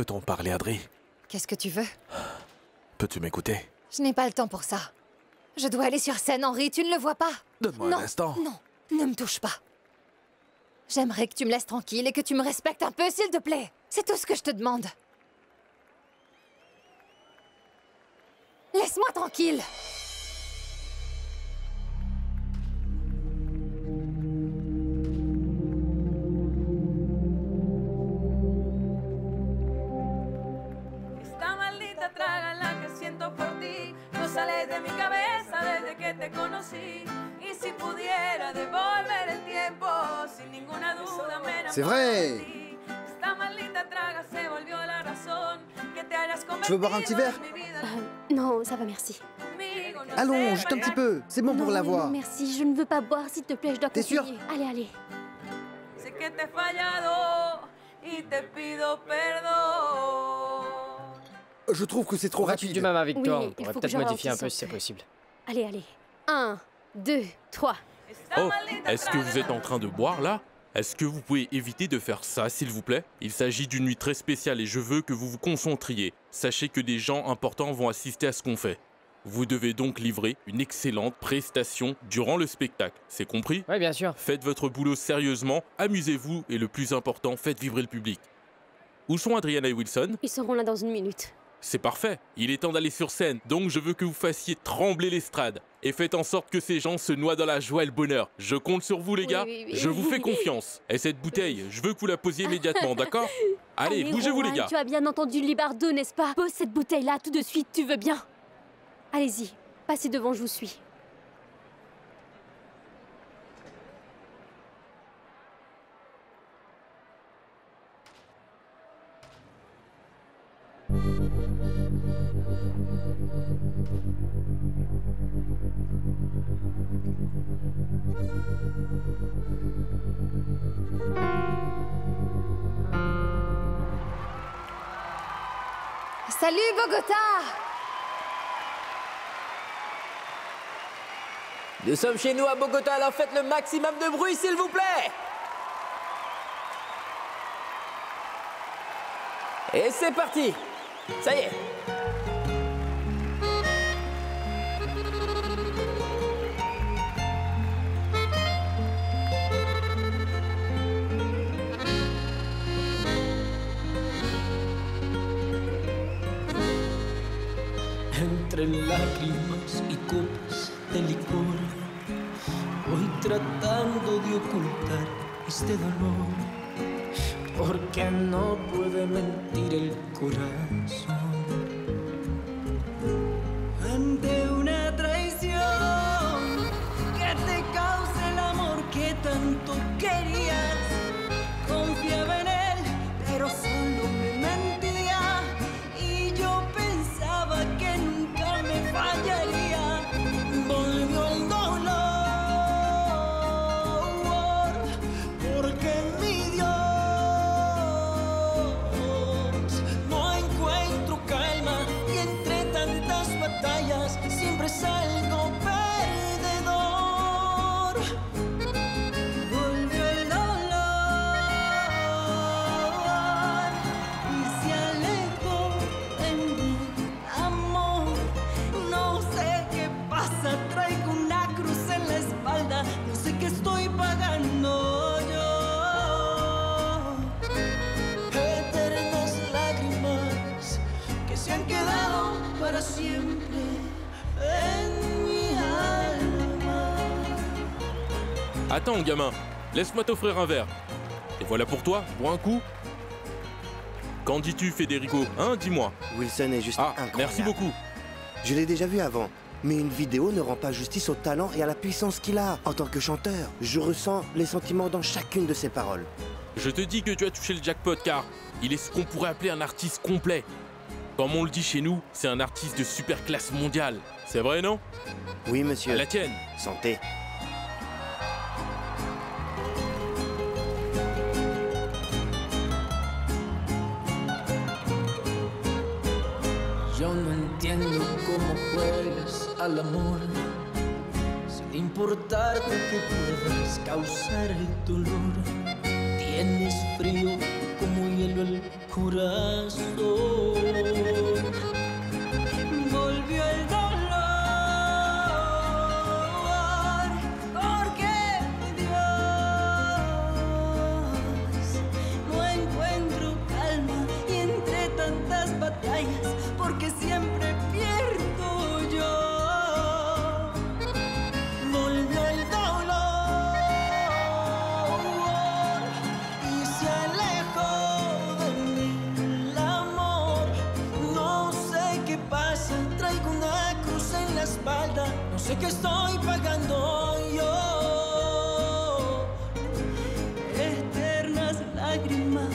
Peut-on parler, Adri? Qu'est-ce que tu veux? Peux-tu m'écouter? Je n'ai pas le temps pour ça. Je dois aller sur scène, Henri, tu ne le vois pas? Donne-moi un instant. Non, ne me touche pas. J'aimerais que tu me laisses tranquille et que tu me respectes un peu, s'il te plaît. C'est tout ce que je te demande. Laisse-moi tranquille. Esta maldita traga la que siento por ti no sale de mi cabeza desde que te conocí. Y si pudiera devolver el tiempo, sin ninguna duda me enamoré. C'est vrai. Esta maldita traga se volvió la razón que te hayas convertido. Tu veux boire un petit verre? Non, ça va, merci. Allons, juste un petit peu. C'est bon pour la voix. Non, merci, je ne veux pas boire, s'il te plaît, je dois T'es continuer. sûre? Allez, allez. Sé que te he fallado y te pido perdón. Je trouve que c'est trop Aurais-tu rapide. du même avec toi? Oui, On il pourrait faut que peut-être je modifier un ralentisse peu un si c'est peu. possible. Allez, allez. 1, 2, 3. Oh, est-ce que vous êtes en train de boire là? Est-ce que vous pouvez éviter de faire ça, s'il vous plaît? Il s'agit d'une nuit très spéciale et je veux que vous vous concentriez. Sachez que des gens importants vont assister à ce qu'on fait. Vous devez donc livrer une excellente prestation durant le spectacle. C'est compris? Oui, bien sûr. Faites votre boulot sérieusement, amusez-vous et le plus important, faites vibrer le public. Où sont Adriana et Wilson? Ils seront là dans une minute. C'est parfait, il est temps d'aller sur scène, donc je veux que vous fassiez trembler l'estrade. Et faites en sorte que ces gens se noient dans la joie et le bonheur. Je compte sur vous les gars, oui. je vous fais confiance. Et cette bouteille, je veux que vous la posiez immédiatement, d'accord? Allez, bougez-vous les Rohan, gars. Tu as bien entendu Libardo, n'est-ce pas? Pose cette bouteille-là tout de suite, tu veux bien? Allez-y, passez devant, je vous suis. Salut, Bogota! Nous sommes chez nous à Bogota, alors faites le maximum de bruit, s'il vous plaît! Et c'est parti! Ça y est! Entre lágrimas y copas de licor, voy tratando de ocultar este dolor, porque no puede mentir el corazón ante una traición que te cause el amor que tanto querías. Confiaba en él, pero solo me mentía, y yo pensaba que nunca me fallaría. Volvió el dolor, porque mi Dios no encuentro calma, y entre tantas batallas siempre salgo perdedor. Volvió el dolor y se alejó de mi amor. No sé qué pasa, traigo una cruz en la espalda, no sé qué estoy pagando yo. Eternas lágrimas que se han quedado para siempre en mi alma. Attends gamin, laisse-moi t'offrir un verre. Et voilà pour toi, bois un coup. Qu'en dis-tu Federico, hein, dis-moi. Wilson est juste Ah, incroyable. merci beaucoup. Je l'ai déjà vu avant, mais une vidéo ne rend pas justice au talent et à la puissance qu'il a. En tant que chanteur, je ressens les sentiments dans chacune de ses paroles. Je te dis que tu as touché le jackpot car il est ce qu'on pourrait appeler un artiste complet. Comme on le dit chez nous, c'est un artiste de super classe mondiale. C'est vrai, non? Oui, monsieur. À la tienne. Santé. Yo no entiendo cómo juegas al amor, sin importarte que puedas causar el dolor. Tienes frío como hielo volvió el corazón, volvió el dolor, porque Dios no encuentro calma y entre tantas batallas, porque siempre pierdo yo. Volvió el dolor y se alejó de mí el amor. No sé qué pasa, traigo una cruz en la espalda. No sé qué estoy pagando yo. Eternas lágrimas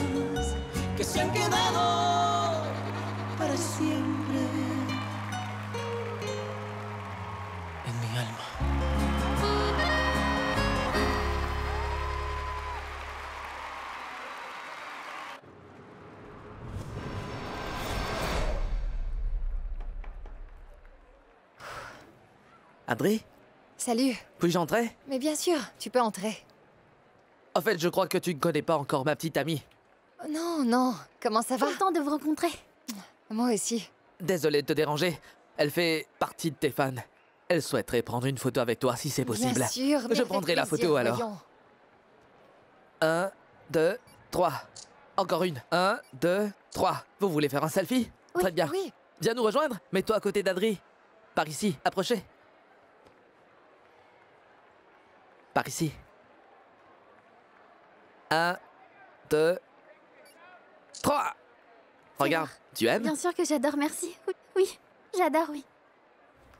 que se han quedado para siempre en mi alma. Adri, Salut. puis-je entrer? Mais bien sûr, tu peux entrer. En fait, je crois que tu ne connais pas encore ma petite amie. Non, non. Comment ça va? Content de vous rencontrer. Moi aussi. Désolé de te déranger. Elle fait partie de tes fans. Elle souhaiterait prendre une photo avec toi si c'est possible. Bien sûr. mais Je fais prendrai la plaisir, photo alors. voyons. 1, 2, 3. Encore une. 1, 2, 3. Vous voulez faire un selfie? Oui, Très bien. Oui. Viens nous rejoindre. Mets-toi à côté d'Adri. Par ici. Approchez. Par ici. 1, 2, 3. Regarde. Tu aimes? Bien sûr que j'adore, merci. Oui, oui, j'adore, oui.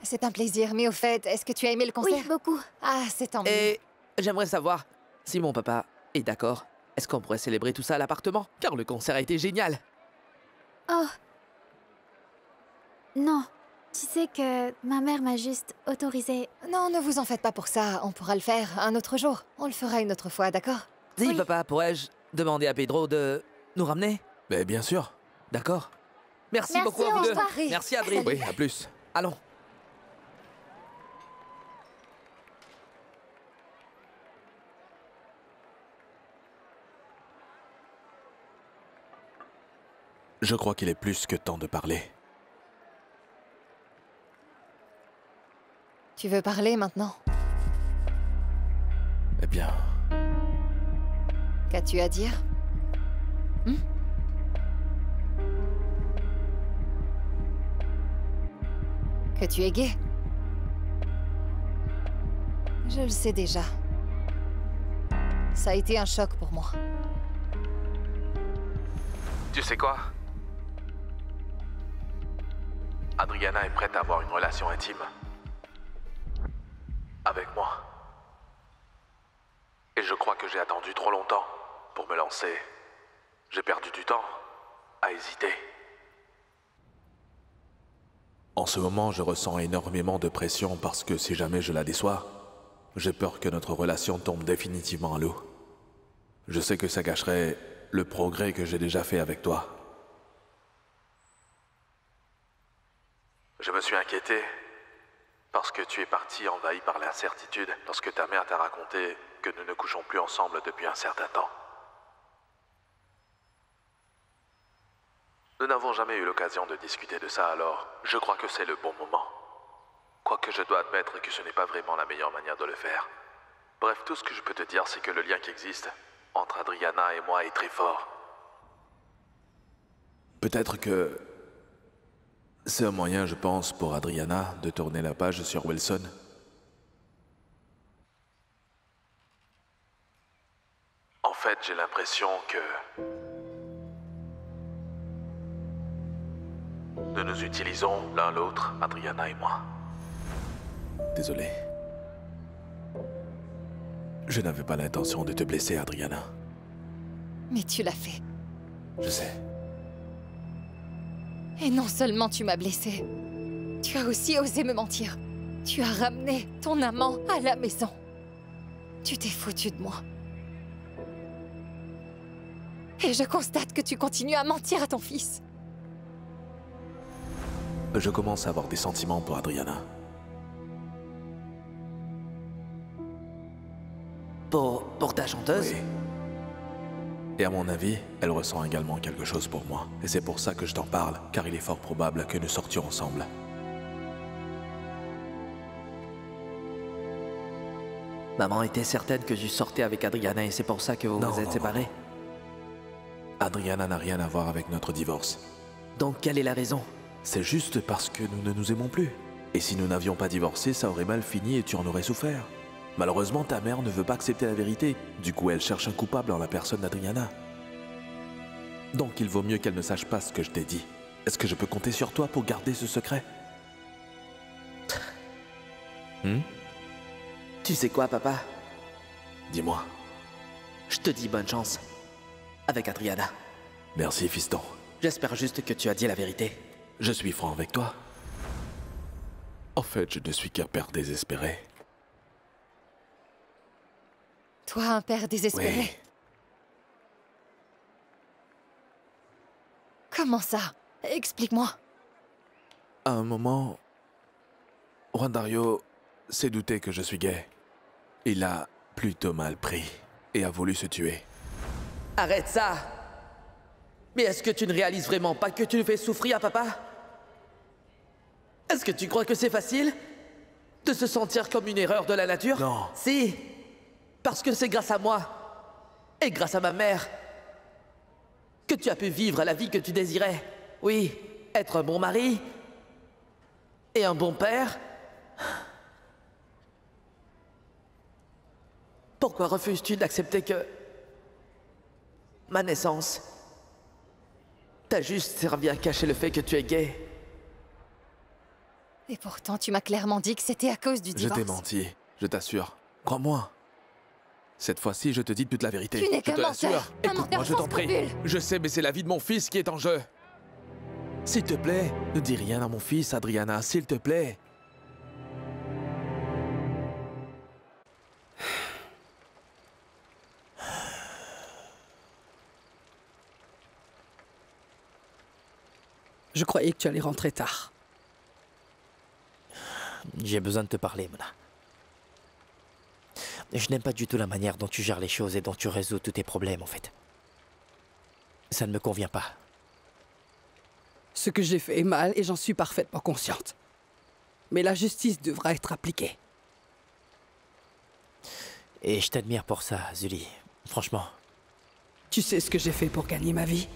C'est un plaisir. Mais au fait, est-ce que tu as aimé le concert? Oui, beaucoup. Ah, c'est tant mieux. Et j'aimerais savoir si mon papa est d'accord. Est-ce qu'on pourrait célébrer tout ça à l'appartement? Car le concert a été génial. Oh. Non. Tu sais que ma mère m'a juste autorisé. Non, ne vous en faites pas pour ça. On pourra le faire un autre jour. On le fera une autre fois, d'accord? Dis, Oui. papa, pourrais-je demander à Pedro de nous ramener? Mais bien sûr. D'accord. Merci Merci, beaucoup à au vous deux. revoir. Merci, Adri. Oui, à plus. Allons. Je crois qu'il est plus que temps de parler. Tu veux parler maintenant? Eh bien, Qu'as-tu à dire? Que tu es gay? Je le sais déjà. Ça a été un choc pour moi. tu sais quoi? Adriana est prête à avoir une relation intime. Avec moi. Et je crois que j'ai attendu trop longtemps pour me lancer. J'ai perdu du temps à hésiter. En ce moment, je ressens énormément de pression parce que si jamais je la déçois, j'ai peur que notre relation tombe définitivement à l'eau. Je sais que ça gâcherait le progrès que j'ai déjà fait avec toi. Je me suis inquiété parce que tu es parti envahi par l'incertitude lorsque ta mère t'a raconté que nous ne couchons plus ensemble depuis un certain temps. Nous n'avons jamais eu l'occasion de discuter de ça, alors je crois que c'est le bon moment. Quoique je dois admettre que ce n'est pas vraiment la meilleure manière de le faire. Bref, tout ce que je peux te dire, c'est que le lien qui existe entre Adriana et moi est très fort. Peut-être que c'est un moyen, je pense, pour Adriana de tourner la page sur Wilson. En fait, j'ai l'impression que nous nous utilisons l'un l'autre, Adriana et moi. Désolé. Je n'avais pas l'intention de te blesser, Adriana. Mais tu l'as fait. Je sais. Et non seulement tu m'as blessée, tu as aussi osé me mentir. Tu as ramené ton amant à la maison. Tu t'es foutu de moi. Et je constate que tu continues à mentir à ton fils. Je commence à avoir des sentiments pour Adriana. Pour ta chanteuse? Oui. Et à mon avis, elle ressent également quelque chose pour moi. Et c'est pour ça que je t'en parle, car il est fort probable que nous sortions ensemble. Maman était certaine que je sortais avec Adriana et c'est pour ça que vous vous êtes séparés. Adriana n'a rien à voir avec notre divorce. Donc quelle est la raison? C'est juste parce que nous ne nous aimons plus. Et si nous n'avions pas divorcé, ça aurait mal fini et tu en aurais souffert. Malheureusement, ta mère ne veut pas accepter la vérité. Du coup, elle cherche un coupable en la personne d'Adriana. Donc il vaut mieux qu'elle ne sache pas ce que je t'ai dit. Est-ce que je peux compter sur toi pour garder ce secret? Tu sais quoi, papa? Dis-moi. Je te dis bonne chance. Avec Adriana. Merci, fiston. J'espère juste que tu as dit la vérité. Je suis franc avec toi. En fait, je ne suis qu'un père désespéré. Toi, un père désespéré? Oui. Comment ça? Explique-moi. À un moment, Juan Dario s'est douté que je suis gay. Il a plutôt mal pris et a voulu se tuer. Arrête ça! Mais est-ce que tu ne réalises vraiment pas que tu le fais souffrir, papa? Est-ce que tu crois que c'est facile de se sentir comme une erreur de la nature? Non. Si! Parce que c'est grâce à moi et grâce à ma mère que tu as pu vivre la vie que tu désirais. Oui, être un bon mari et un bon père. Pourquoi refuses-tu d'accepter que ma naissance t'a juste servi à cacher le fait que tu es gay? Et pourtant, tu m'as clairement dit que c'était à cause du divorce. Je t'ai menti, je t'assure. Crois-moi. Cette fois-ci, je te dis toute la vérité. Tu n'es Je qu'un te menteur. l'assure. Un Écoute-moi, menteur je sans t'en prie. scrupules. Je sais, mais c'est la vie de mon fils qui est en jeu. S'il te plaît, ne dis rien à mon fils, Adriana, s'il te plaît. Je croyais que tu allais rentrer tard. J'ai besoin de te parler, Mona. Je n'aime pas du tout la manière dont tu gères les choses et dont tu résous tous tes problèmes, en fait. Ça ne me convient pas. Ce que j'ai fait est mal et j'en suis parfaitement consciente. Mais la justice devra être appliquée. Et je t'admire pour ça, Zully. Franchement. Tu sais ce que j'ai fait pour gagner ma vie?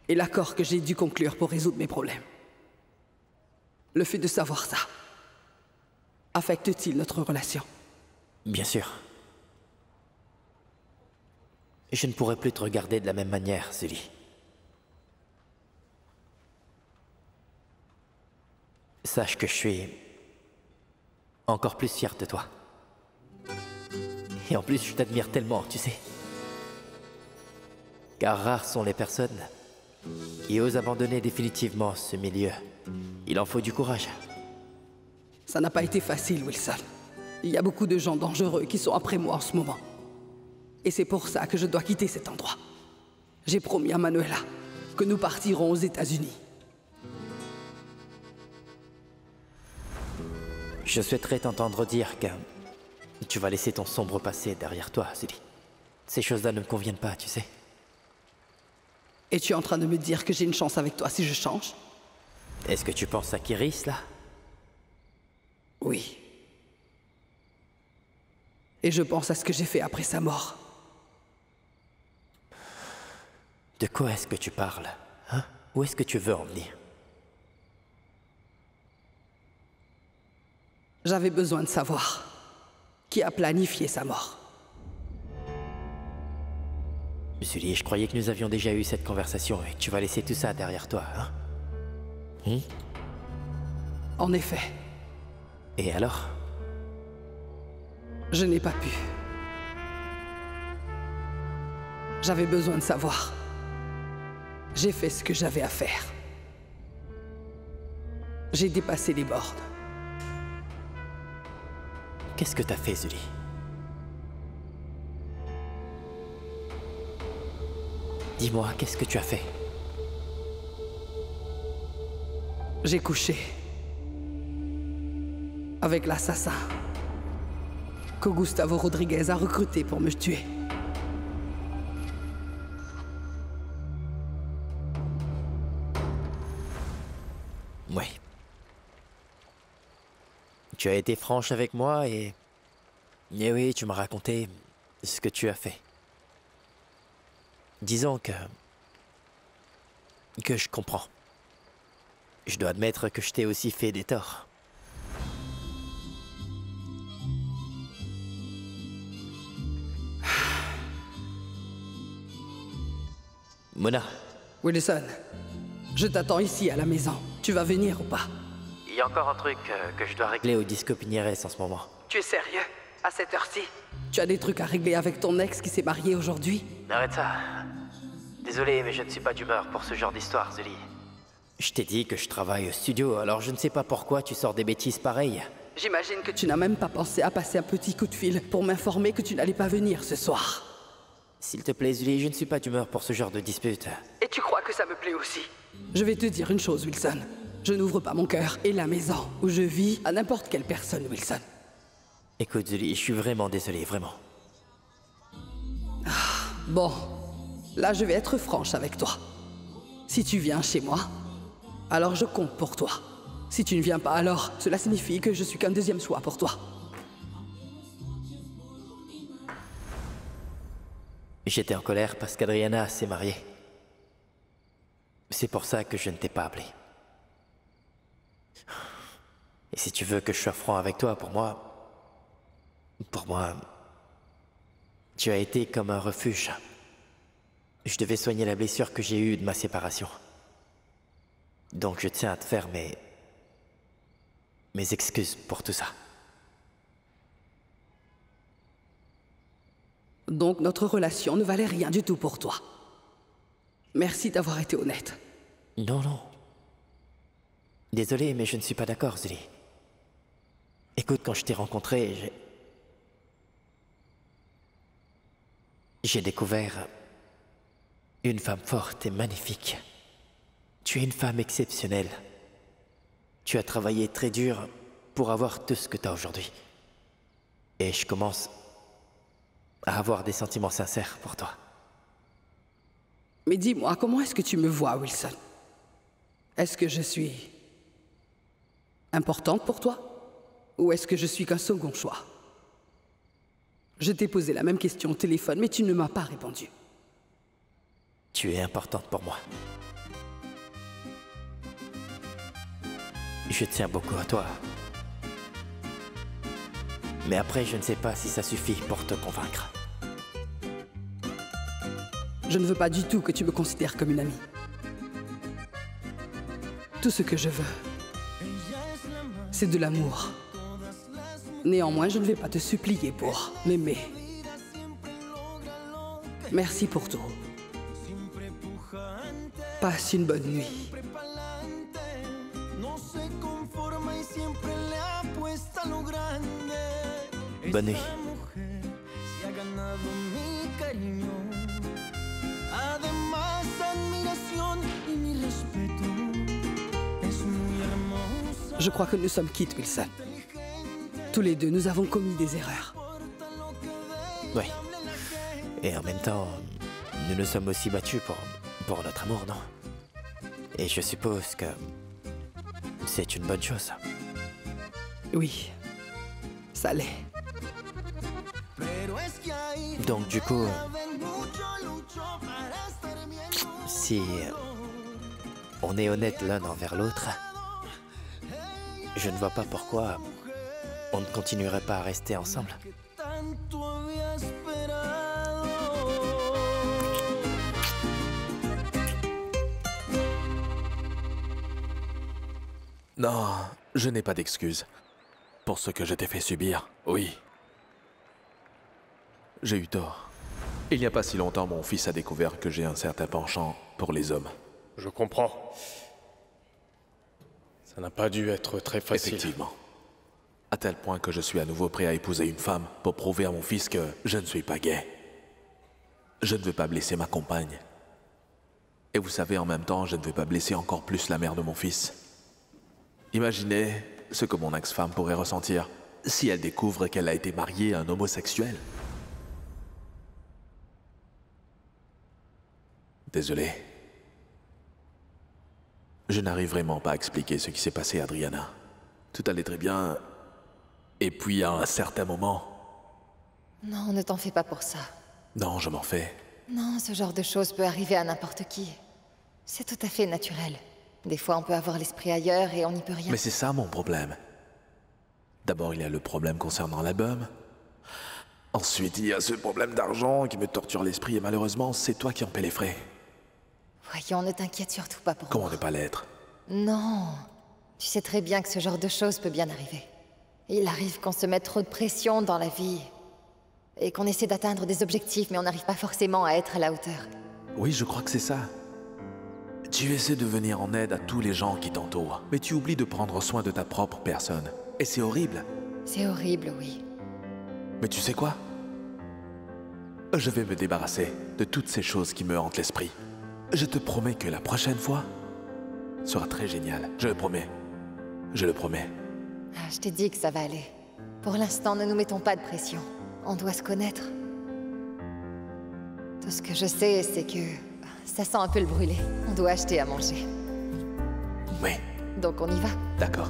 Et l'accord que j'ai dû conclure pour résoudre mes problèmes. Le fait de savoir ça, affecte-t-il notre relation? Bien sûr. Je ne pourrais plus te regarder de la même manière, Zully. Sache que je suis encore plus fier de toi. Et en plus, je t'admire tellement, tu sais. Car rares sont les personnes qui osent abandonner définitivement ce milieu. Il en faut du courage. Ça n'a pas été facile, Wilson. Il y a beaucoup de gens dangereux qui sont après moi en ce moment. Et c'est pour ça que je dois quitter cet endroit. J'ai promis à Manuela que nous partirons aux États-Unis. Je souhaiterais t'entendre dire que tu vas laisser ton sombre passé derrière toi, Zully. Ces choses-là ne me conviennent pas, tu sais. Et tu es en train de me dire que j'ai une chance avec toi si je change? Est-ce que tu penses à Kiris, là? Oui. Et je pense à ce que j'ai fait après sa mort. De quoi est-ce que tu parles, hein? Où est-ce que tu veux en venir? J'avais besoin de savoir qui a planifié sa mort. Zully, je croyais que nous avions déjà eu cette conversation et que tu vas laisser tout ça derrière toi, hein? En effet. Et alors? Je n'ai pas pu. J'avais besoin de savoir. J'ai fait ce que j'avais à faire. J'ai dépassé les bornes. Qu'est-ce que t'as fait, Zully? Dis-moi, qu'est-ce que tu as fait? J'ai couché avec l'assassin que Gustavo Rodriguez a recruté pour me tuer. Tu as été franche avec moi et oui, tu m'as raconté ce que tu as fait. Disons que je comprends. Je dois admettre que je t'ai aussi fait des torts. Mona. Wilson, je t'attends ici à la maison. Tu vas venir ou pas? Il y a encore un truc que je dois régler au Disco Piñeres en ce moment. Tu es sérieux? À cette heure-ci? Tu as des trucs à régler avec ton ex qui s'est marié aujourd'hui? Arrête ça. Désolé, mais je ne suis pas d'humeur pour ce genre d'histoire, Zuli. Je t'ai dit que je travaille au studio, alors je ne sais pas pourquoi tu sors des bêtises pareilles. J'imagine que tu n'as même pas pensé à passer un petit coup de fil pour m'informer que tu n'allais pas venir ce soir. S'il te plaît, Zuli, je ne suis pas d'humeur pour ce genre de dispute. Et tu crois que ça me plaît aussi? Je vais te dire une chose, Wilson. Je n'ouvre pas mon cœur et la maison où je vis à n'importe quelle personne, Wilson. Écoute, Zuli, je suis vraiment désolé, vraiment. Bon, là je vais être franche avec toi. Si tu viens chez moi, alors je compte pour toi. Si tu ne viens pas, alors cela signifie que je suis qu'un deuxième choix pour toi. J'étais en colère parce qu'Adriana s'est mariée. C'est pour ça que je ne t'ai pas appelé. Et si tu veux que je sois franc avec toi, pour moi, tu as été comme un refuge. Je devais soigner la blessure que j'ai eue de ma séparation. Donc je tiens à te faire mes excuses pour tout ça. Donc notre relation ne valait rien du tout pour toi. Merci d'avoir été honnête. Non, non. Désolé, mais je ne suis pas d'accord, Zuli. Écoute, quand je t'ai rencontré, j'ai découvert une femme forte et magnifique. Tu es une femme exceptionnelle. Tu as travaillé très dur pour avoir tout ce que tu as aujourd'hui. Et je commence à avoir des sentiments sincères pour toi. Mais dis-moi, comment est-ce que tu me vois, Wilson? Est-ce que je suis importante pour toi? Ou est-ce que je suis qu'un second choix? Je t'ai posé la même question au téléphone, mais tu ne m'as pas répondu. Tu es importante pour moi. Je tiens beaucoup à toi. Mais après, je ne sais pas si ça suffit pour te convaincre. Je ne veux pas du tout que tu me considères comme une amie. Tout ce que je veux, c'est de l'amour. Néanmoins, je ne vais pas te supplier pour m'aimer. Merci pour tout. Passe une bonne nuit. Bonne nuit. Je crois que nous sommes quittes, Wilson. Tous les deux, nous avons commis des erreurs. Oui. Et en même temps, nous nous sommes aussi battus pour notre amour, non? Et je suppose que c'est une bonne chose. Oui, ça l'est. Donc du coup, si on est honnête l'un envers l'autre, je ne vois pas pourquoi on ne continuerait pas à rester ensemble. Non, je n'ai pas d'excuses. Pour ce que je t'ai fait subir, oui. J'ai eu tort. Il n'y a pas si longtemps, mon fils a découvert que j'ai un certain penchant pour les hommes. Je comprends. Ça n'a pas dû être très facile. Effectivement. À tel point que je suis à nouveau prêt à épouser une femme pour prouver à mon fils que je ne suis pas gay. Je ne veux pas blesser ma compagne. Et vous savez, en même temps, je ne veux pas blesser encore plus la mère de mon fils. Imaginez ce que mon ex-femme pourrait ressentir si elle découvre qu'elle a été mariée à un homosexuel. Désolé. Je n'arrive vraiment pas à expliquer ce qui s'est passé à Adriana. Tout allait très bien Et puis à un certain moment... Non, ne t'en fais pas pour ça. Non, je m'en fais. Non, ce genre de choses peut arriver à n'importe qui. C'est tout à fait naturel. Des fois, on peut avoir l'esprit ailleurs et on n'y peut rien. Mais c'est ça mon problème. D'abord, il y a le problème concernant l'album. Ensuite, il y a ce problème d'argent qui me torture l'esprit et malheureusement, c'est toi qui en paie les frais. Voyons, ne t'inquiète surtout pas pour Comment moi. ne pas l'être? Non. Tu sais très bien que ce genre de choses peut bien arriver. Il arrive qu'on se mette trop de pression dans la vie. Et qu'on essaie d'atteindre des objectifs, mais on n'arrive pas forcément à être à la hauteur. Oui, je crois que c'est ça. Tu essaies de venir en aide à tous les gens qui t'entourent, mais tu oublies de prendre soin de ta propre personne. Et c'est horrible. C'est horrible, oui. Mais tu sais quoi? Je vais me débarrasser de toutes ces choses qui me hantent l'esprit. Je te promets que la prochaine fois sera très géniale. Je le promets. Je le promets. Ah, je t'ai dit que ça va aller. Pour l'instant, ne nous mettons pas de pression. On doit se connaître. Tout ce que je sais, c'est que ça sent un peu le brûlé. On doit acheter à manger. Oui. Donc on y va. D'accord.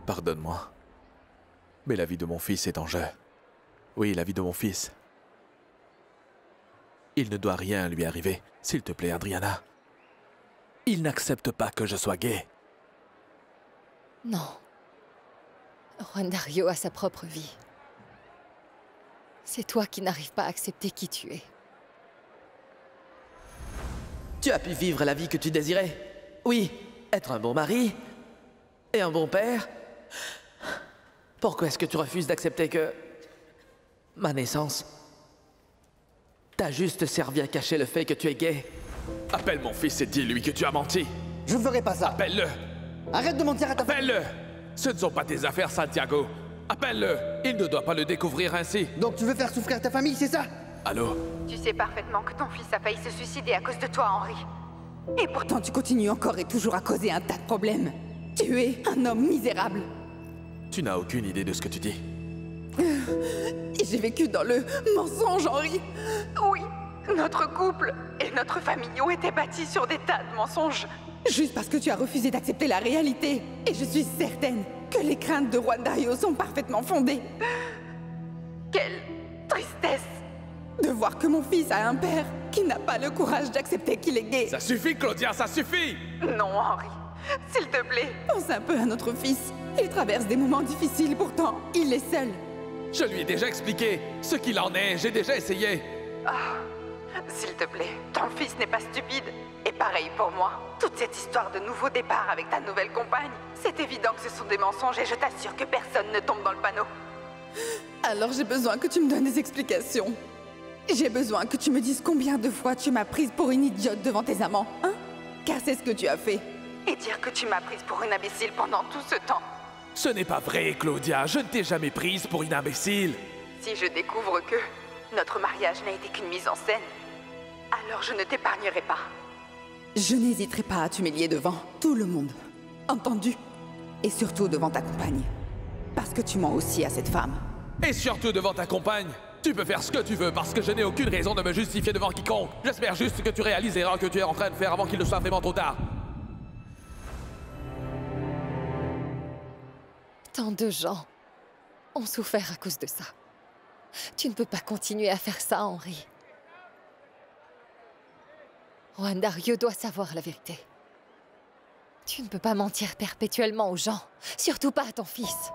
Pardonne-moi. Mais la vie de mon fils est en jeu. Oui, la vie de mon fils. Il ne doit rien lui arriver. S'il te plaît, Adriana. Il n'accepte pas que je sois gay. Non. Juan Dario a sa propre vie. C'est toi qui n'arrives pas à accepter qui tu es. Tu as pu vivre la vie que tu désirais. Oui, être un bon mari et un bon père. Pourquoi est-ce que tu refuses d'accepter que... ma naissance t'a juste servi à cacher le fait que tu es gay? Appelle mon fils et dis-lui que tu as menti. Je ne ferai pas ça. Appelle-le. Arrête de mentir à ta famille. Appelle-le. Ce ne sont pas tes affaires, Santiago. Appelle-le. Il ne doit pas le découvrir ainsi. Donc tu veux faire souffrir ta famille, c'est ça? Allô? Tu sais parfaitement que ton fils a failli se suicider à cause de toi, Henri. Et pourtant, tu continues encore et toujours à causer un tas de problèmes. Tu es un homme misérable. Tu n'as aucune idée de ce que tu dis. Et j'ai vécu dans le mensonge, Henri. Oui, notre couple et notre famille ont été bâtis sur des tas de mensonges. Juste parce que tu as refusé d'accepter la réalité. Et je suis certaine que les craintes de Juan Dario sont parfaitement fondées. Quelle tristesse de voir que mon fils a un père qui n'a pas le courage d'accepter qu'il est gay. Ça suffit, Claudia, ça suffit! Non, Henri, s'il te plaît. Pense un peu à notre fils. Il traverse des moments difficiles, pourtant, il est seul. Je lui ai déjà expliqué ce qu'il en est, j'ai déjà essayé. Ah, s'il te plaît, ton fils n'est pas stupide. Et pareil pour moi. Toute cette histoire de nouveau départ avec ta nouvelle compagne, c'est évident que ce sont des mensonges et je t'assure que personne ne tombe dans le panneau. Alors j'ai besoin que tu me donnes des explications. J'ai besoin que tu me dises combien de fois tu m'as prise pour une idiote devant tes amants, hein? Car c'est ce que tu as fait. Et dire que tu m'as prise pour une imbécile pendant tout ce temps. Ce n'est pas vrai, Claudia. Je ne t'ai jamais prise pour une imbécile. Si je découvre que notre mariage n'a été qu'une mise en scène, alors je ne t'épargnerai pas. Je n'hésiterai pas à t'humilier devant tout le monde. Entendu? Et surtout devant ta compagne. Parce que tu mens aussi à cette femme. Et surtout devant ta compagne. Tu peux faire ce que tu veux parce que je n'ai aucune raison de me justifier devant quiconque. J'espère juste que tu réalises l'erreur que tu es en train de faire avant qu'il ne soit vraiment trop tard. Tant de gens ont souffert à cause de ça. Tu ne peux pas continuer à faire ça, Henri. Juan Dario doit savoir la vérité. Tu ne peux pas mentir perpétuellement aux gens, surtout pas à ton fils.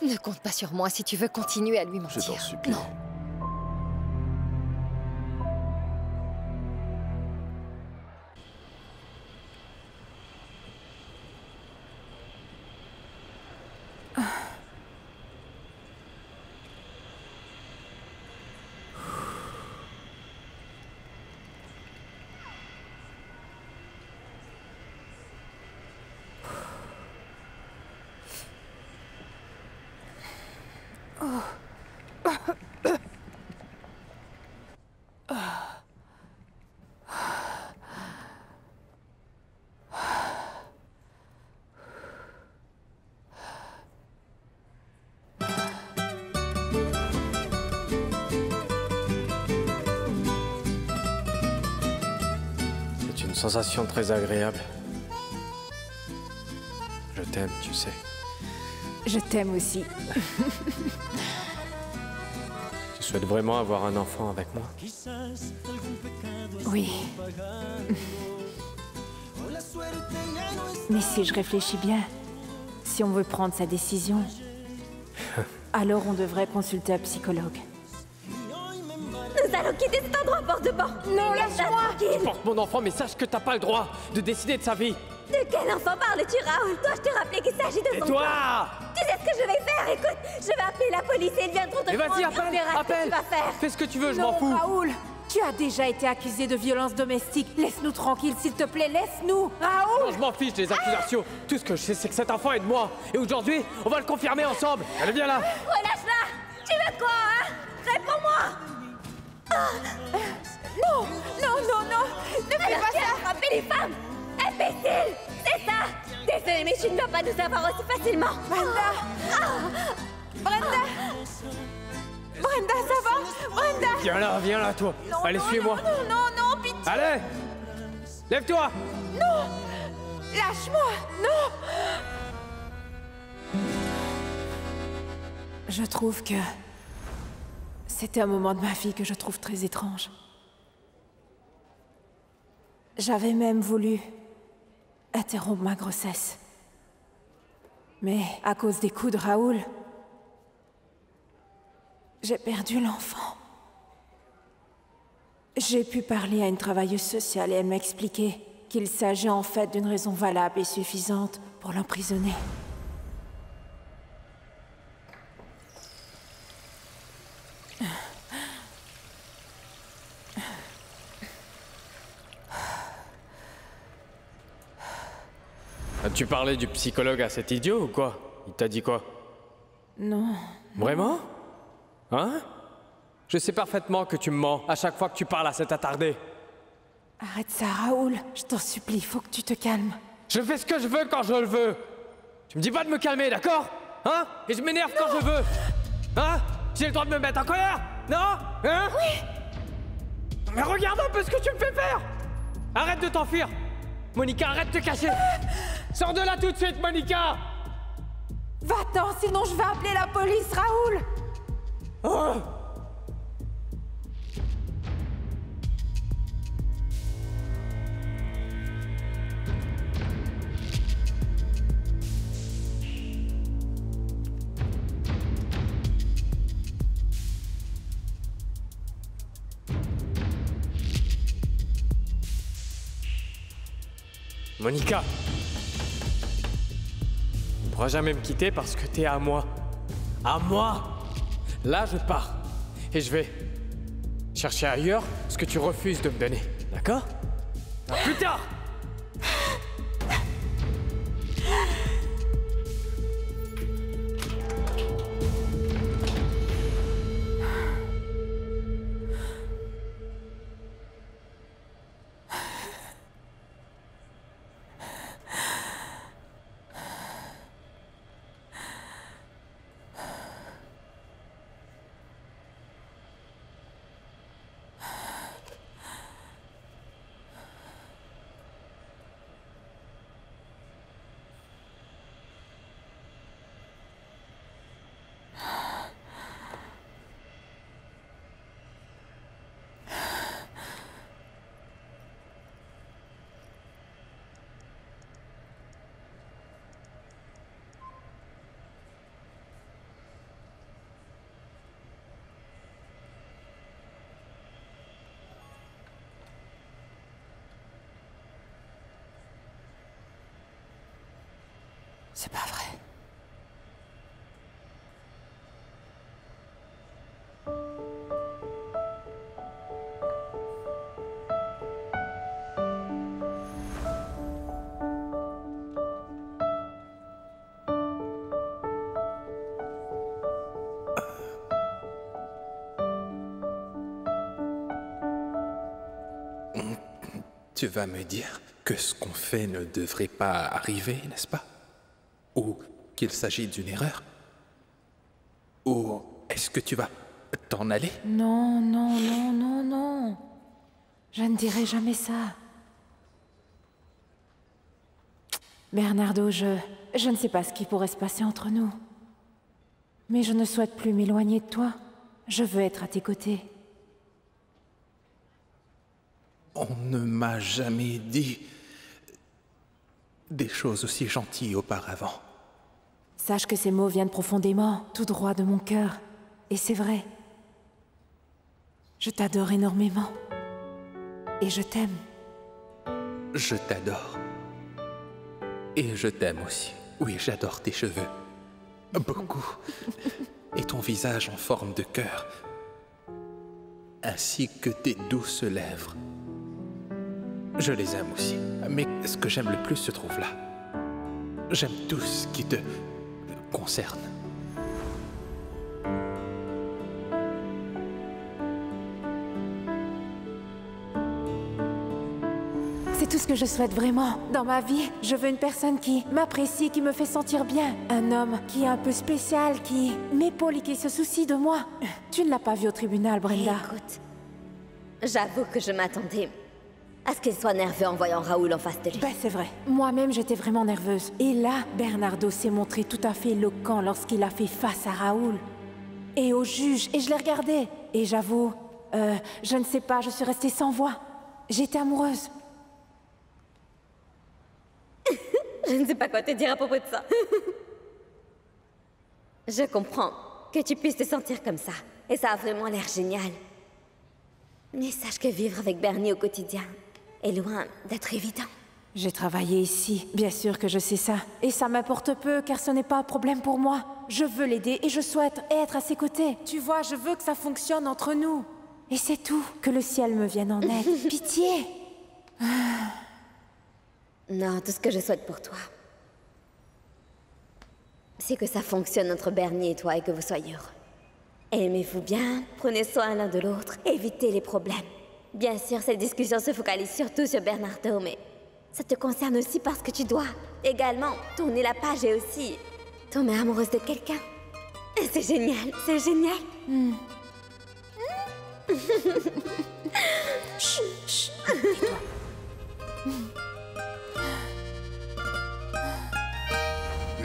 Ne compte pas sur moi si tu veux continuer à lui mentir. Je t'en supplie. Non. sensation très agréable. Je t'aime, tu sais. Je t'aime aussi. Tu souhaites vraiment avoir un enfant avec moi? Oui. Mais si je réfléchis bien, si on veut prendre sa décision, alors on devrait consulter un psychologue. Nous allons quitter cet endroit, porte-bord. Non, lâche-moi. Tu portes mon enfant, mais sache que t'as pas le droit de décider de sa vie. De quel enfant parles-tu, Raoul? Dois-je te rappeler qu'il s'agit de son toi corps? Tu sais ce que je vais faire? Écoute, je vais appeler la police et ils viendront te Mais vas-y, prendre. appelle, Tu verras ce que appelle. tu vas faire. Fais ce que tu veux, je Non, m'en fous. Raoul, tu as déjà été accusé de violence domestique. Laisse-nous tranquille, s'il te plaît, laisse-nous. Raoul! Non, je m'en fiche des accusations. Tout ce que je sais, c'est que cet enfant est de moi. Et aujourd'hui, on va le confirmer ensemble. Allez, viens là. Relâche-la. Tu veux quoi, hein? Réponds-moi. Non, non, non, non. Ne fais pas ça. Frapper les femmes. Imbécile. C'est ça. Désolée, mais tu ne dois pas nous avoir aussi facilement. Brenda. Brenda. Brenda, ça va? Brenda. Viens là, toi. Non, Allez, non, suis-moi. Non, non, non, pitié. Allez. Lève-toi. Non. Lâche-moi. Non. Je trouve que c'était un moment de ma vie que je trouve très étrange. J'avais même voulu interrompre ma grossesse. Mais à cause des coups de Raoul, j'ai perdu l'enfant. J'ai pu parler à une travailleuse sociale et elle m'a expliqué qu'il s'agit en fait d'une raison valable et suffisante pour l'emprisonner. Tu parlais du psychologue à cet idiot ou quoi? Il t'a dit quoi? Non. Vraiment? Hein? Je sais parfaitement que tu me mens à chaque fois que tu parles à cet attardé. Arrête ça, Raoul. Je t'en supplie, faut que tu te calmes. Je fais ce que je veux quand je le veux. Tu me dis pas de me calmer, d'accord? Hein? Et je m'énerve quand je veux. Hein? J'ai le droit de me mettre en colère? Non? Hein? Oui. Mais regarde un peu ce que tu me fais faire! Arrête de t'enfuir! Monica, arrête de te cacher! Sors de là tout de suite, Monica! Va-t'en, sinon je vais appeler la police, Raoul! Oh! Monica! Tu ne pourras jamais me quitter parce que t'es à moi. À moi! Là, je pars. Et je vais chercher ailleurs ce que tu refuses de me donner. D'accord? À plus tard! C'est pas vrai. Tu vas me dire que ce qu'on fait ne devrait pas arriver, n'est-ce pas? Ou qu'il s'agit d'une erreur? Ou est-ce que tu vas t'en aller? Non, non, non, non, non. Je ne dirai jamais ça. Bernardo, je ne sais pas ce qui pourrait se passer entre nous. Mais je ne souhaite plus m'éloigner de toi. Je veux être à tes côtés. On ne m'a jamais dit des choses aussi gentilles auparavant. Sache que ces mots viennent profondément, tout droit de mon cœur. Et c'est vrai. Je t'adore énormément. Et je t'aime. Je t'adore. Et je t'aime aussi. Oui, j'adore tes cheveux. Beaucoup. Et ton visage en forme de cœur. Ainsi que tes douces lèvres. Je les aime aussi. Mais ce que j'aime le plus se trouve là. J'aime tout ce qui te concerne. C'est tout ce que je souhaite vraiment. Dans ma vie, je veux une personne qui m'apprécie, qui me fait sentir bien. Un homme qui est un peu spécial, qui m'épaule et qui se soucie de moi. Tu ne l'as pas vu au tribunal, Brenda. Écoute, j'avoue que je m'attendais à ce qu'il soit nerveux en voyant Raoul en face de lui. Ben, c'est vrai. Moi-même, j'étais vraiment nerveuse. Et là, Bernardo s'est montré tout à fait éloquent lorsqu'il a fait face à Raoul. Et au juge. Et je l'ai regardé. Et j'avoue, je ne sais pas, je suis restée sans voix. J'étais amoureuse. Je ne sais pas quoi te dire à propos de ça. Je comprends que tu puisses te sentir comme ça. Et ça a vraiment l'air génial. Mais sache que vivre avec Bernie au quotidien est loin d'être évident. J'ai travaillé ici, bien sûr que je sais ça. Et ça m'importe peu, car ce n'est pas un problème pour moi. Je veux l'aider et je souhaite être à ses côtés. Tu vois, je veux que ça fonctionne entre nous. Et c'est tout. Que le ciel me vienne en aide. Pitié. Non, tout ce que je souhaite pour toi, c'est que ça fonctionne entre Bernie et toi et que vous soyez heureux. Aimez-vous bien, prenez soin l'un de l'autre, évitez les problèmes. Bien sûr, cette discussion se focalise surtout sur Bernardo, mais ça te concerne aussi parce que tu dois également tourner la page et aussi tomber amoureuse de quelqu'un. C'est génial, c'est génial. Chut, chut, tais-toi.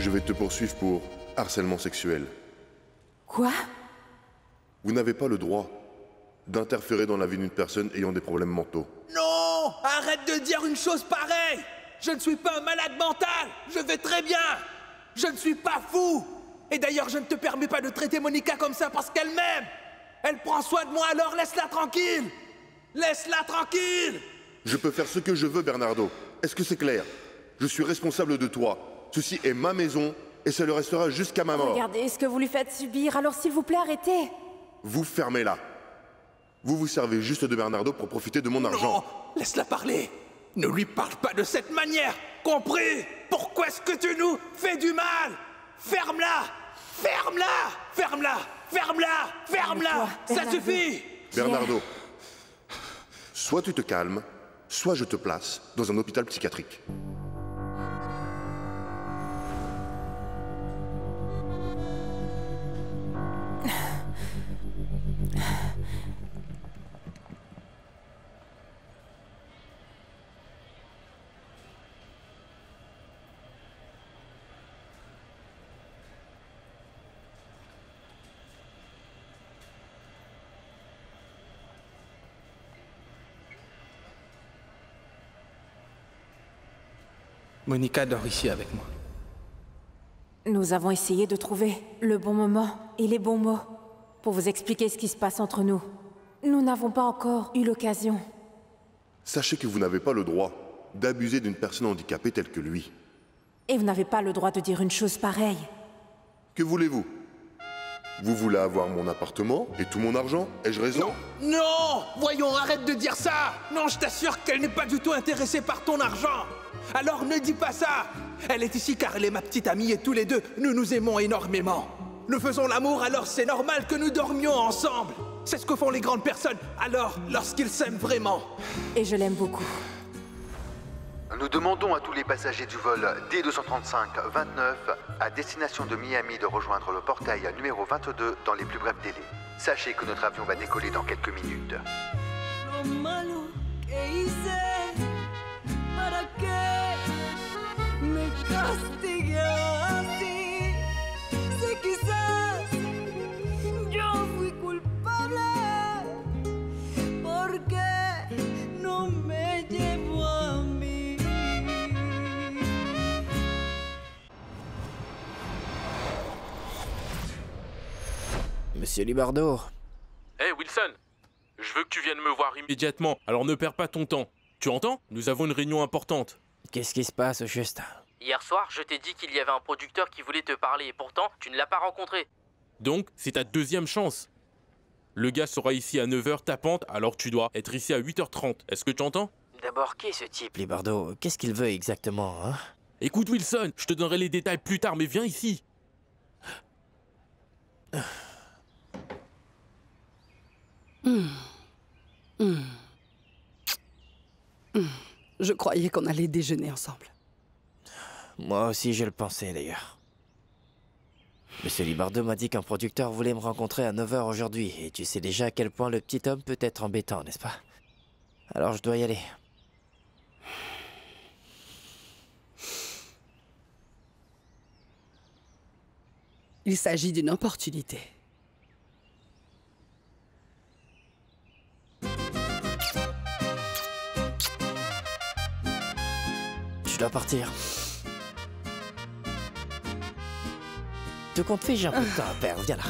Je vais te poursuivre pour harcèlement sexuel. Quoi? Vous n'avez pas le droit d'interférer dans la vie d'une personne ayant des problèmes mentaux. Non! Arrête de dire une chose pareille! Je ne suis pas un malade mental! Je vais très bien! Je ne suis pas fou! Et d'ailleurs, je ne te permets pas de traiter Monica comme ça parce qu'elle m'aime! Elle prend soin de moi, alors laisse-la tranquille! Laisse-la tranquille! Je peux faire ce que je veux, Bernardo. Est-ce que c'est clair? Je suis responsable de toi. Ceci est ma maison et ça le restera jusqu'à ma mort. Regardez ce que vous lui faites subir, alors s'il vous plaît, arrêtez. Vous fermez-la. Vous vous servez juste de Bernardo pour profiter de mon argent. Non! Laisse-la parler! Ne lui parle pas de cette manière! Compris? Pourquoi est-ce que tu nous fais du mal? Ferme-la! Ferme-la! Ferme-la! Ferme-la! Ferme-la! Ça suffit! Bernardo, soit tu te calmes, soit je te place dans un hôpital psychiatrique. Monica dort ici avec moi. Nous avons essayé de trouver le bon moment et les bons mots pour vous expliquer ce qui se passe entre nous. Nous n'avons pas encore eu l'occasion. Sachez que vous n'avez pas le droit d'abuser d'une personne handicapée telle que lui. Et vous n'avez pas le droit de dire une chose pareille. Que voulez-vous? Vous voulez avoir mon appartement et tout mon argent? Ai-je raison? Non! Non! Voyons, arrête de dire ça! Non, je t'assure qu'elle n'est pas du tout intéressée par ton argent! Alors ne dis pas ça! Elle est ici car elle est ma petite amie et tous les deux, nous nous aimons énormément. Nous faisons l'amour, alors c'est normal que nous dormions ensemble. C'est ce que font les grandes personnes, alors lorsqu'ils s'aiment vraiment. Et je l'aime beaucoup. Nous demandons à tous les passagers du vol D235-29 à destination de Miami de rejoindre le portail numéro 22 dans les plus brefs délais. Sachez que notre avion va décoller dans quelques minutes. Lo malo que hice, ¿para qué me castigué así. Si quizás yo fui culpable, porque no me llevo a mí. Monsieur Libardo. Hé Wilson, je veux que tu viennes me voir immédiatement, alors ne perds pas ton temps. Tu entends? Nous avons une réunion importante. Qu'est-ce qui se passe au juste? Hier soir, je t'ai dit qu'il y avait un producteur qui voulait te parler et pourtant, tu ne l'as pas rencontré. Donc, c'est ta deuxième chance. Le gars sera ici à 9h tapante, alors tu dois être ici à 8h30. Est-ce que tu entends? D'abord, qui est ce type? Libardo, qu'est-ce qu'il veut exactement, hein? Écoute Wilson, je te donnerai les détails plus tard, mais viens ici. Je croyais qu'on allait déjeuner ensemble. Moi aussi, je le pensais d'ailleurs. Monsieur Libardo m'a dit qu'un producteur voulait me rencontrer à 9h aujourd'hui, et tu sais déjà à quel point le petit homme peut être embêtant, n'est-ce pas? Alors je dois y aller. Il s'agit d'une opportunité. Je dois partir. De compte fait, j'ai un peu de temps à perdre, viens là.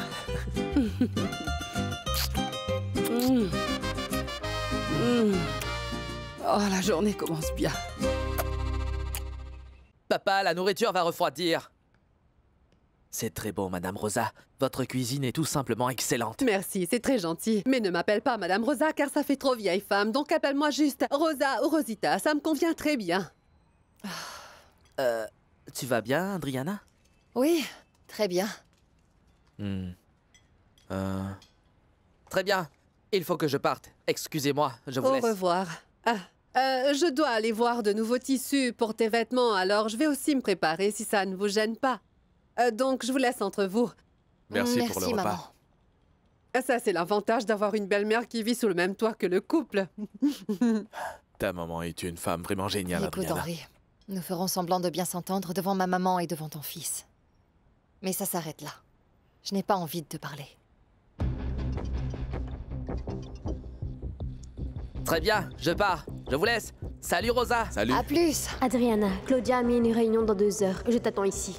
Oh, la journée commence bien. Papa, la nourriture va refroidir. C'est très bon, Madame Rosa. Votre cuisine est tout simplement excellente. Merci, c'est très gentil. Mais ne m'appelle pas Madame Rosa car ça fait trop vieille femme, donc appelle-moi juste Rosa ou Rosita, ça me convient très bien. Tu vas bien, Adriana? Oui, très bien. Très bien. Il faut que je parte. Excusez-moi, je vous laisse. Au revoir. Je dois aller voir de nouveaux tissus pour tes vêtements, alors je vais aussi me préparer si ça ne vous gêne pas. Donc, je vous laisse entre vous. Merci pour le repas. Maman. Ça, c'est l'avantage d'avoir une belle-mère qui vit sous le même toit que le couple. Ta maman est une femme vraiment géniale, Écoute, Adriana. Henri, nous ferons semblant de bien s'entendre devant ma maman et devant ton fils. Mais ça s'arrête là. Je n'ai pas envie de te parler. Très bien, je pars. Je vous laisse. Salut, Rosa. Salut. À plus. Adriana, Claudia a mis une réunion dans 2 heures. Je t'attends ici.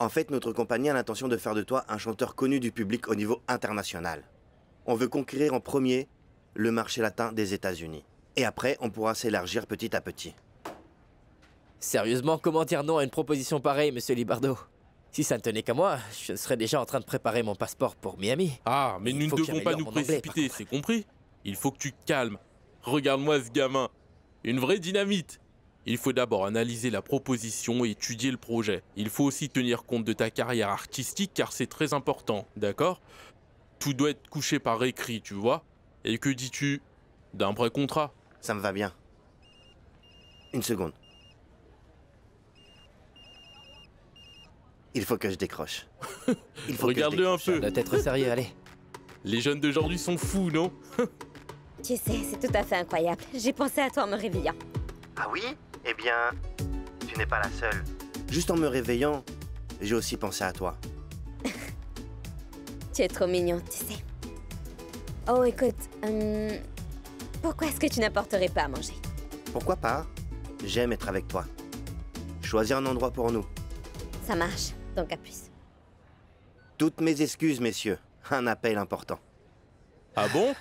En fait, notre compagnie a l'intention de faire de toi un chanteur connu du public au niveau international. On veut conquérir en premier le marché latin des États-Unis. Et après, on pourra s'élargir petit à petit. Sérieusement, comment dire non à une proposition pareille, monsieur Libardo? Si ça ne tenait qu'à moi, je serais déjà en train de préparer mon passeport pour Miami. Ah, mais nous ne faut que devons pas j'améliore nous mon anglais, précipiter, c'est compris? Il faut que tu te calmes. Regarde-moi ce gamin. Une vraie dynamite. Il faut d'abord analyser la proposition et étudier le projet. Il faut aussi tenir compte de ta carrière artistique car c'est très important, d'accord? Tout doit être couché par écrit, tu vois? Et que dis-tu d'un vrai contrat? Ça me va bien. Une seconde. Il faut que je décroche. Il faut Regarde-le un peu. Ça doit être sérieux, allez. Les jeunes d'aujourd'hui sont fous, non? Tu sais, c'est tout à fait incroyable. J'ai pensé à toi en me réveillant. Ah oui? Eh bien, tu n'es pas la seule. Juste en me réveillant, j'ai aussi pensé à toi. Tu es trop mignon, tu sais. Oh, écoute, pourquoi est-ce que tu n'apporterais pas à manger? Pourquoi pas? J'aime être avec toi. Choisir un endroit pour nous. Ça marche, donc à plus. Toutes mes excuses, messieurs. Un appel important. Ah bon?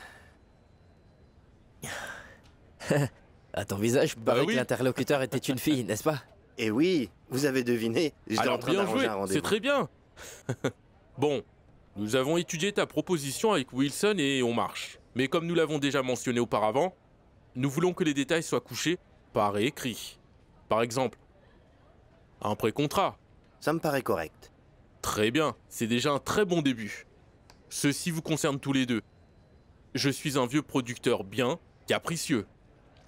À ton visage, je parais que l'interlocuteur était une fille, n'est-ce pas? Eh oui, vous avez deviné. J'étais en Alors train bien d'arranger joué, un rendez-vous. c'est très bien. Bon, nous avons étudié ta proposition avec Wilson et on marche. Mais comme nous l'avons déjà mentionné auparavant, nous voulons que les détails soient couchés par écrit. Par exemple, un pré-contrat. Ça me paraît correct. Très bien, c'est déjà un très bon début. Ceci vous concerne tous les deux. Je suis un vieux producteur bien capricieux.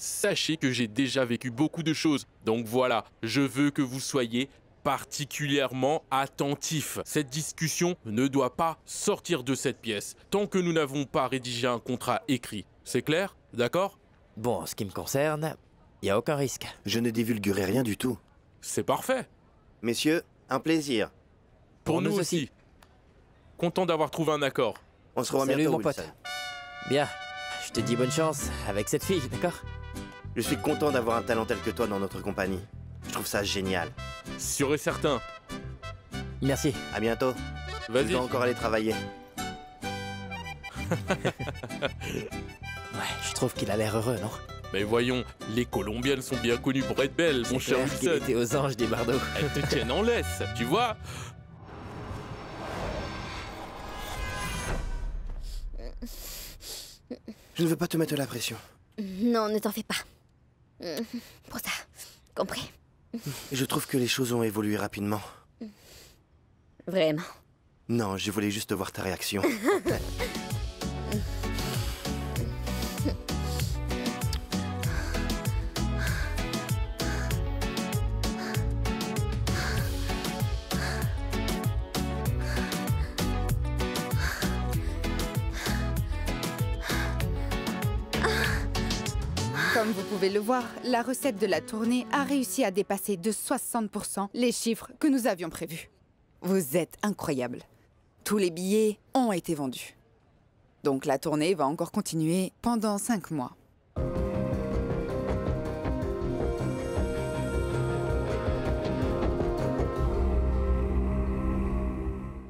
sachez que j'ai déjà vécu beaucoup de choses. Donc voilà, je veux que vous soyez particulièrement attentifs. Cette discussion ne doit pas sortir de cette pièce tant que nous n'avons pas rédigé un contrat écrit. C'est clair? D'accord? Bon, en ce qui me concerne, il n'y a aucun risque. Je ne divulguerai rien du tout. C'est parfait. Messieurs, un plaisir. Pour nous aussi. Content d'avoir trouvé un accord. On se revoit Salut, bientôt, mon pote. Wilson. Bien, je te dis bonne chance avec cette fille, d'accord? Je suis content d'avoir un talent tel que toi dans notre compagnie. Je trouve ça génial. Sûr et certain. Merci. À bientôt. Vas-y. Je dois encore aller travailler. Ouais, je trouve qu'il a l'air heureux, non? Mais voyons, les Colombiennes sont bien connues pour être belles, mon cher Wilson. Il était aux anges des bardeaux. Elles te tiennent en laisse, tu vois? Je ne veux pas te mettre la pression. Non, ne t'en fais pas. Pour ça, compris. Je trouve que les choses ont évolué rapidement. Vraiment. Non, je voulais juste voir ta réaction. Comme vous pouvez le voir, la recette de la tournée a réussi à dépasser de 60% les chiffres que nous avions prévus. Vous êtes incroyable. Tous les billets ont été vendus. Donc la tournée va encore continuer pendant 5 mois.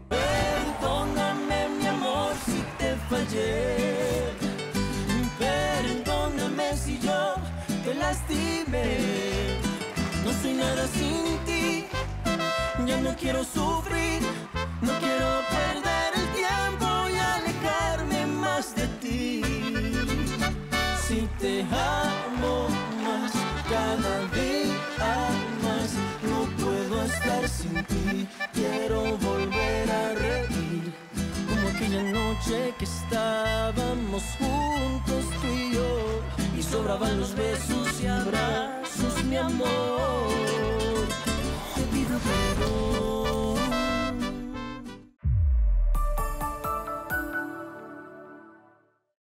Perdóname, mi amor, si te fallé. Perdóname si yo te lastimé. No soy nada sin ti. Ya no quiero sufrir. No quiero perder el tiempo y alejarme más de ti. Si te amo más, cada día más, no puedo estar sin ti. Quiero volver a reír, como aquella noche que estábamos juntos tú y yo, y sobraban los besos y abrazos, mi amor. Te pido perdón.